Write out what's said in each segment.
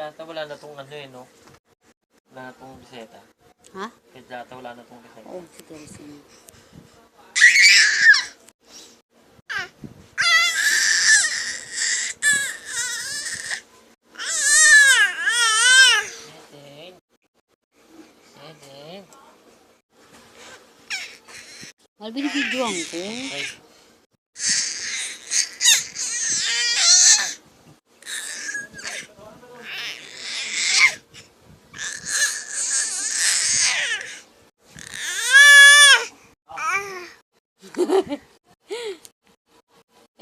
data wala na tong ano eh, no? Wala na tong reseta. Ha? Kahit data wala na tong reseta. Oo, siguro sino. Eden. Eden. Mahal, binibidyoan ko. Ay.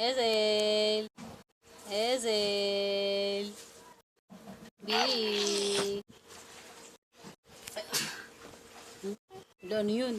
Ezel. Ezel. B. Ano yun?